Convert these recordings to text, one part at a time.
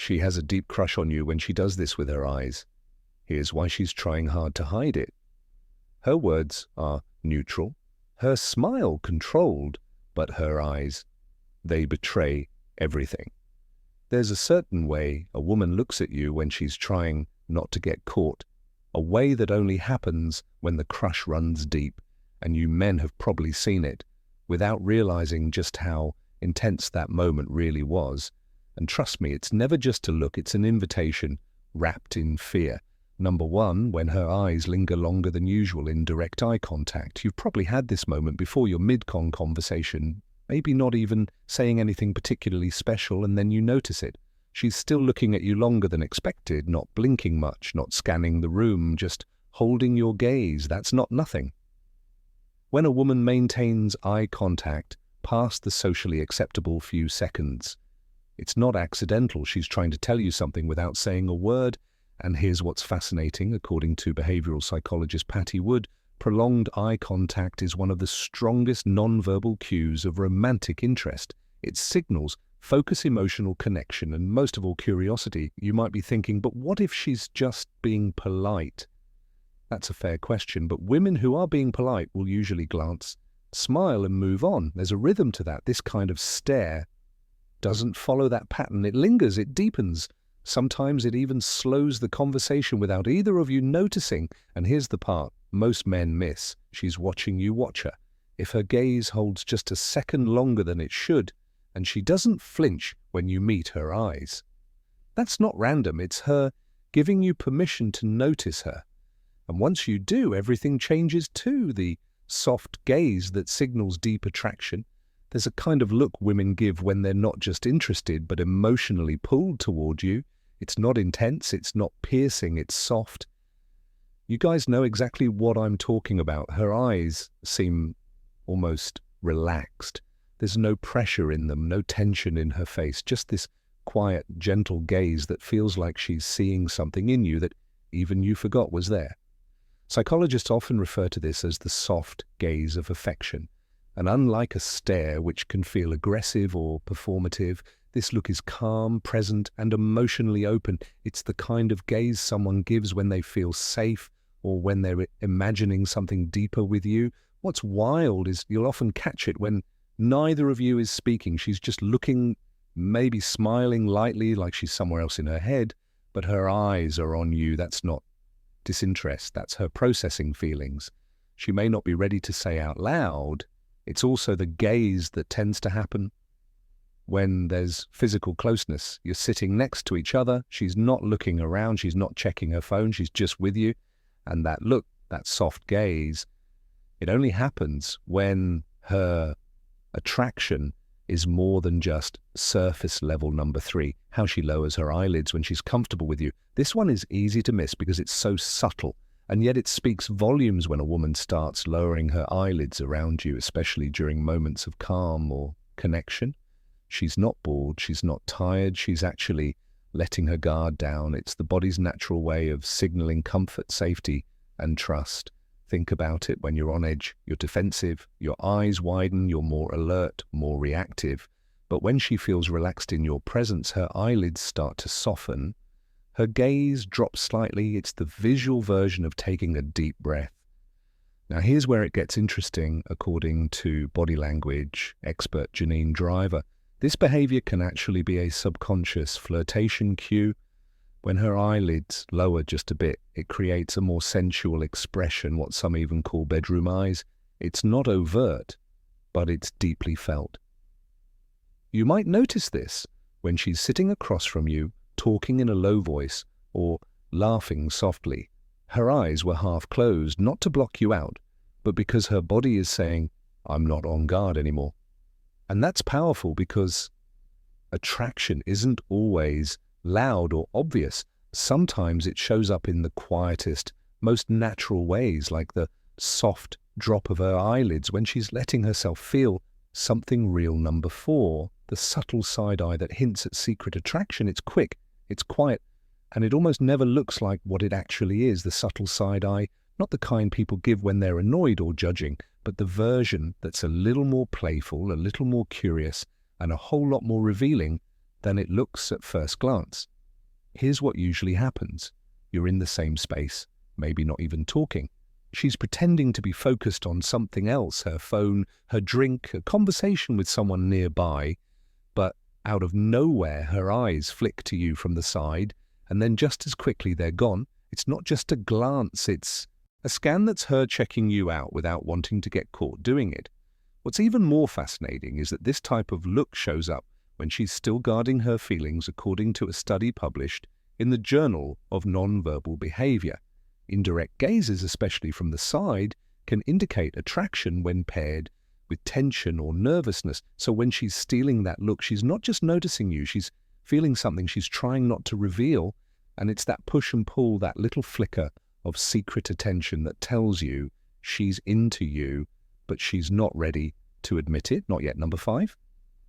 She has a deep crush on you when she does this with her eyes. Here's why she's trying hard to hide it. Her words are neutral, her smile controlled, but her eyes, they betray everything. There's a certain way a woman looks at you when she's trying not to get caught, a way that only happens when the crush runs deep, and you men have probably seen it, without realizing just how intense that moment really was. And trust me, it's never just a look, it's an invitation wrapped in fear. Number one, when her eyes linger longer than usual in direct eye contact. You've probably had this moment before your mid-con conversation, maybe not even saying anything particularly special, and then you notice it. She's still looking at you longer than expected, not blinking much, not scanning the room, just holding your gaze. That's not nothing. When a woman maintains eye contact past the socially acceptable few seconds, it's not accidental. She's trying to tell you something without saying a word. And here's what's fascinating. According to behavioral psychologist Patty Wood, prolonged eye contact is one of the strongest nonverbal cues of romantic interest. It signals focus, emotional connection, and most of all, curiosity. You might be thinking, but what if she's just being polite? That's a fair question, but women who are being polite will usually glance, smile, and move on. There's a rhythm to that. This kind of stare doesn't follow that pattern. It lingers, it deepens. Sometimes it even slows the conversation without either of you noticing. And here's the part most men miss. She's watching you watch her. If her gaze holds just a second longer than it should, and she doesn't flinch when you meet her eyes, that's not random. It's her giving you permission to notice her. And once you do, everything changes too. The soft gaze that signals deep attraction. There's a kind of look women give when they're not just interested, but emotionally pulled toward you. It's not intense, it's not piercing, it's soft. You guys know exactly what I'm talking about. Her eyes seem almost relaxed. There's no pressure in them, no tension in her face, just this quiet, gentle gaze that feels like she's seeing something in you that even you forgot was there. Psychologists often refer to this as the soft gaze of affection. And unlike a stare, which can feel aggressive or performative, this look is calm, present, and emotionally open. It's the kind of gaze someone gives when they feel safe or when they're imagining something deeper with you. What's wild is you'll often catch it when neither of you is speaking. She's just looking, maybe smiling lightly like she's somewhere else in her head, but her eyes are on you. That's not disinterest. That's her processing feelings. She may not be ready to say out loud. It's also the gaze that tends to happen when there's physical closeness. You're sitting next to each other. She's not looking around. She's not checking her phone. She's just with you. And that look, that soft gaze, it only happens when her attraction is more than just surface level number 3, how she lowers her eyelids when she's comfortable with you. This one is easy to miss because it's so subtle. And yet it speaks volumes when a woman starts lowering her eyelids around you, especially during moments of calm or connection. She's not bored, she's not tired, she's actually letting her guard down. It's the body's natural way of signaling comfort, safety, and trust. Think about it. When you're on edge, you're defensive, your eyes widen, you're more alert, more reactive. But when she feels relaxed in your presence, her eyelids start to soften. Her gaze drops slightly. It's the visual version of taking a deep breath. Now here's where it gets interesting, according to body language expert Janine Driver. This behavior can actually be a subconscious flirtation cue. When her eyelids lower just a bit, it creates a more sensual expression, what some even call bedroom eyes. It's not overt, but it's deeply felt. You might notice this when she's sitting across from you, talking in a low voice or laughing softly. Her eyes were half closed, not to block you out, but because her body is saying, I'm not on guard anymore. And that's powerful because attraction isn't always loud or obvious. Sometimes it shows up in the quietest, most natural ways, like the soft drop of her eyelids when she's letting herself feel something real. Number 4, the subtle side eye that hints at secret attraction. It's quick, it's quiet, and it almost never looks like what it actually is. The subtle side eye, not the kind people give when they're annoyed or judging, but the version that's a little more playful, a little more curious, and a whole lot more revealing than it looks at first glance. Here's what usually happens. You're in the same space, maybe not even talking. She's pretending to be focused on something else, her phone, her drink, a conversation with someone nearby, but out of nowhere her eyes flick to you from the side, and then just as quickly they're gone. It's not just a glance, it's a scan that's her checking you out without wanting to get caught doing it. What's even more fascinating is that this type of look shows up when she's still guarding her feelings, according to a study published in the Journal of Nonverbal Behavior. Indirect gazes, especially from the side, can indicate attraction when paired with tension or nervousness. So when she's stealing that look, she's not just noticing you, she's feeling something she's trying not to reveal. And it's that push and pull, that little flicker of secret attention that tells you she's into you, but she's not ready to admit it. Not yet. Number 5.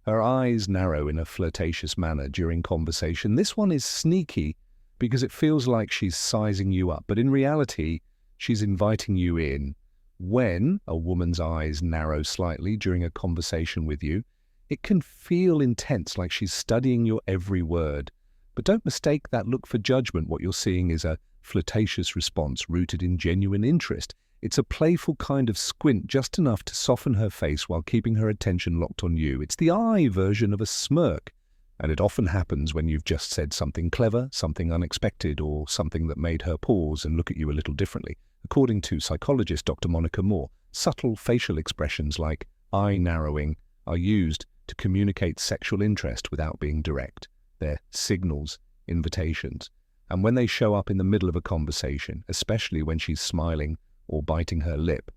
Her eyes narrow in a flirtatious manner during conversation. This one is sneaky because it feels like she's sizing you up, but in reality, she's inviting you in. When a woman's eyes narrow slightly during a conversation with you, it can feel intense, like she's studying your every word. But don't mistake that look for judgment. What you're seeing is a flirtatious response rooted in genuine interest. It's a playful kind of squint, just enough to soften her face while keeping her attention locked on you. It's the eye version of a smirk. And it often happens when you've just said something clever, something unexpected, or something that made her pause and look at you a little differently. According to psychologist Dr. Monica Moore, subtle facial expressions like eye narrowing are used to communicate sexual interest without being direct. They're signals, invitations. And when they show up in the middle of a conversation, especially when she's smiling or biting her lip,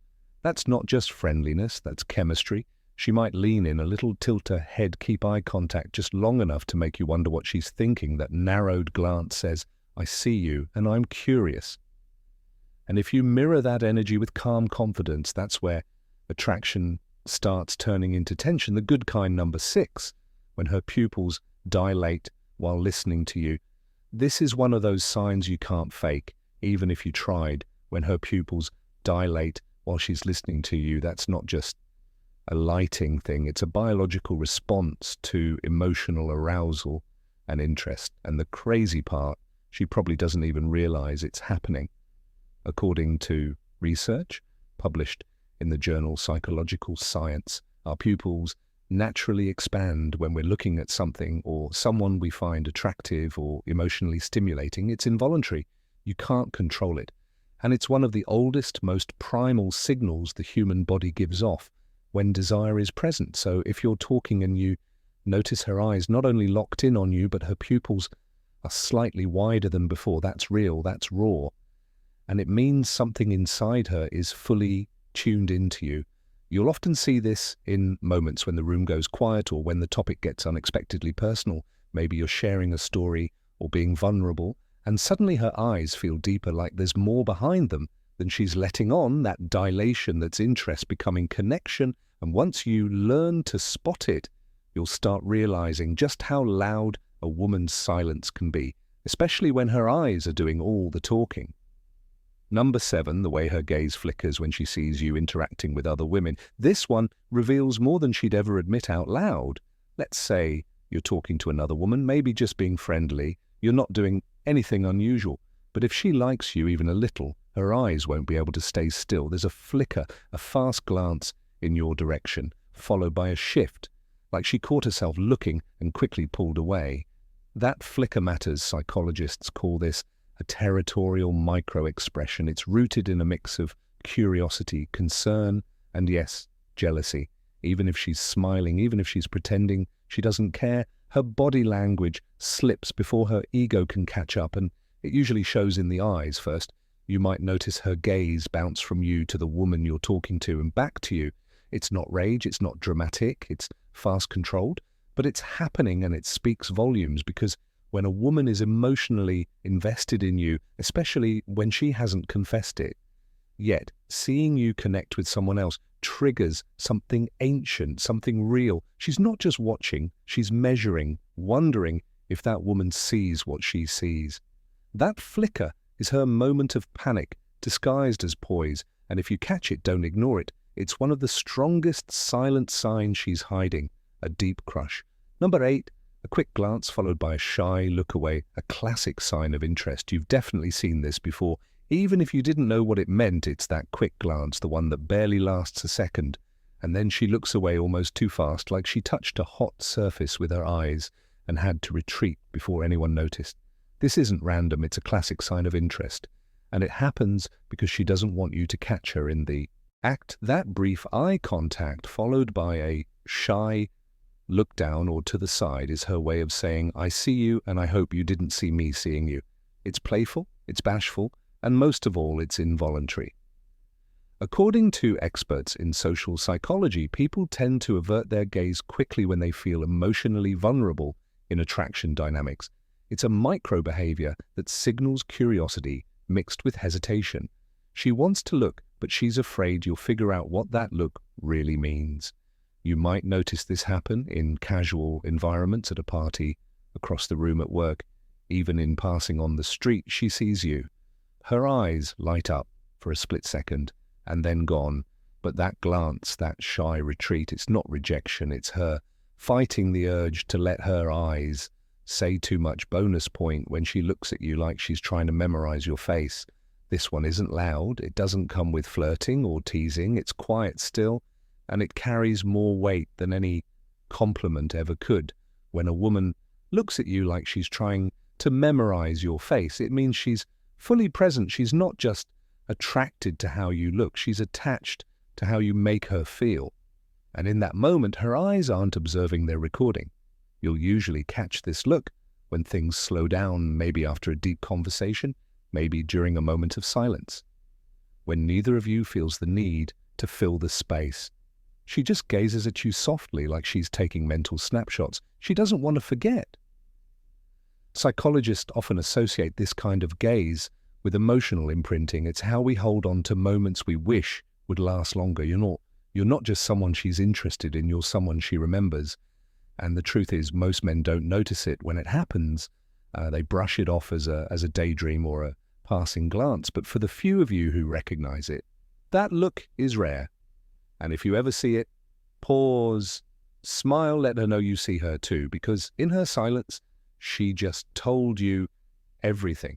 that's not just friendliness, that's chemistry. She might lean in, a little tilt her head, keep eye contact just long enough to make you wonder what she's thinking. That narrowed glance says, I see you and I'm curious. And if you mirror that energy with calm confidence, that's where attraction starts turning into tension. The good kind. Number 6, when her pupils dilate while listening to you. This is one of those signs you can't fake, even if you tried. When her pupils dilate while she's listening to you, that's not just a lighting thing. It's a biological response to emotional arousal and interest. And the crazy part, she probably doesn't even realize it's happening. According to research published in the journal Psychological Science, our pupils naturally expand when we're looking at something or someone we find attractive or emotionally stimulating. It's involuntary. You can't control it. And it's one of the oldest, most primal signals the human body gives off when desire is present. So if you're talking and you notice her eyes not only locked in on you, but her pupils are slightly wider than before, that's real, that's raw. And it means something inside her is fully tuned into you. You'll often see this in moments when the room goes quiet or when the topic gets unexpectedly personal. Maybe you're sharing a story or being vulnerable, and suddenly her eyes feel deeper, like there's more behind them than she's letting on. That dilation, that's interest becoming connection. And once you learn to spot it, you'll start realizing just how loud a woman's silence can be, especially when her eyes are doing all the talking. Number 7, the way her gaze flickers when she sees you interacting with other women. This one reveals more than she'd ever admit out loud. Let's say you're talking to another woman, maybe just being friendly. You're not doing anything unusual. But if she likes you even a little, her eyes won't be able to stay still. There's a flicker, a fast glance in your direction, followed by a shift, like she caught herself looking and quickly pulled away. That flicker matters. Psychologists call this a territorial micro-expression. It's rooted in a mix of curiosity, concern, and yes, jealousy. Even if she's smiling, even if she's pretending she doesn't care, her body language slips before her ego can catch up, and it usually shows in the eyes first. You might notice her gaze bounce from you to the woman you're talking to and back to you. It's not rage, it's not dramatic, it's fast controlled, but it's happening, and it speaks volumes, because when a woman is emotionally invested in you, especially when she hasn't confessed it yet, seeing you connect with someone else triggers something ancient, something real. She's not just watching, she's measuring, wondering if that woman sees what she sees. That flicker is her moment of panic, disguised as poise, and if you catch it, don't ignore it. It's one of the strongest silent signs she's hiding, a deep crush. Number 8, A quick glance followed by a shy look away, a classic sign of interest. You've definitely seen this before. Even if you didn't know what it meant, it's that quick glance, the one that barely lasts a second. And then she looks away almost too fast, like she touched a hot surface with her eyes and had to retreat before anyone noticed. This isn't random, it's a classic sign of interest. And it happens because she doesn't want you to catch her in the act. That brief eye contact followed by a shy look down or to the side is her way of saying, I see you and I hope you didn't see me seeing you. It's playful, it's bashful, and most of all, it's involuntary. According to experts in social psychology, people tend to avert their gaze quickly when they feel emotionally vulnerable in attraction dynamics. It's a micro behavior that signals curiosity mixed with hesitation. She wants to look, but she's afraid you'll figure out what that look really means. You might notice this happen in casual environments at a party, across the room at work, even in passing on the street. She sees you. Her eyes light up for a split second and then gone. But that glance, that shy retreat, it's not rejection, it's her fighting the urge to let her eyes say too much. Bonus point when she looks at you like she's trying to memorize your face. This one isn't loud, it doesn't come with flirting or teasing, it's quiet still, and it carries more weight than any compliment ever could. When a woman looks at you like she's trying to memorize your face, it means she's fully present. She's not just attracted to how you look, she's attached to how you make her feel. And in that moment, her eyes aren't observing, they're recording. You'll usually catch this look when things slow down, maybe after a deep conversation, maybe during a moment of silence, when neither of you feels the need to fill the space. She just gazes at you softly like she's taking mental snapshots. She doesn't want to forget. Psychologists often associate this kind of gaze with emotional imprinting. It's how we hold on to moments we wish would last longer. You're not just someone she's interested in, you're someone she remembers. And the truth is, most men don't notice it when it happens. They brush it off as a daydream or a passing glance. But for the few of you who recognize it, that look is rare. And if you ever see it, pause, smile, let her know you see her too, because in her silence, she just told you everything.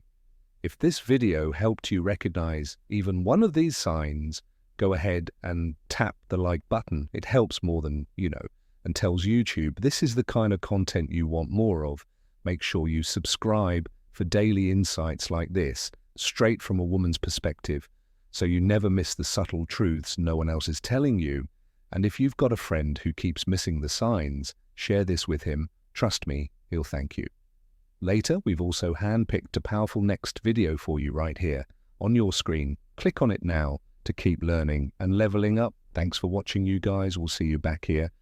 If this video helped you recognize even one of these signs, go ahead and tap the like button. It helps more than you know, and tells YouTube this is the kind of content you want more of. Make sure you subscribe for daily insights like this, straight from a woman's perspective, so you never miss the subtle truths no one else is telling you. And if you've got a friend who keeps missing the signs, share this with him. Trust me, he'll thank you. Later, we've also handpicked a powerful next video for you right here on your screen. Click on it now to keep learning and leveling up. Thanks for watching, you guys. We'll see you back here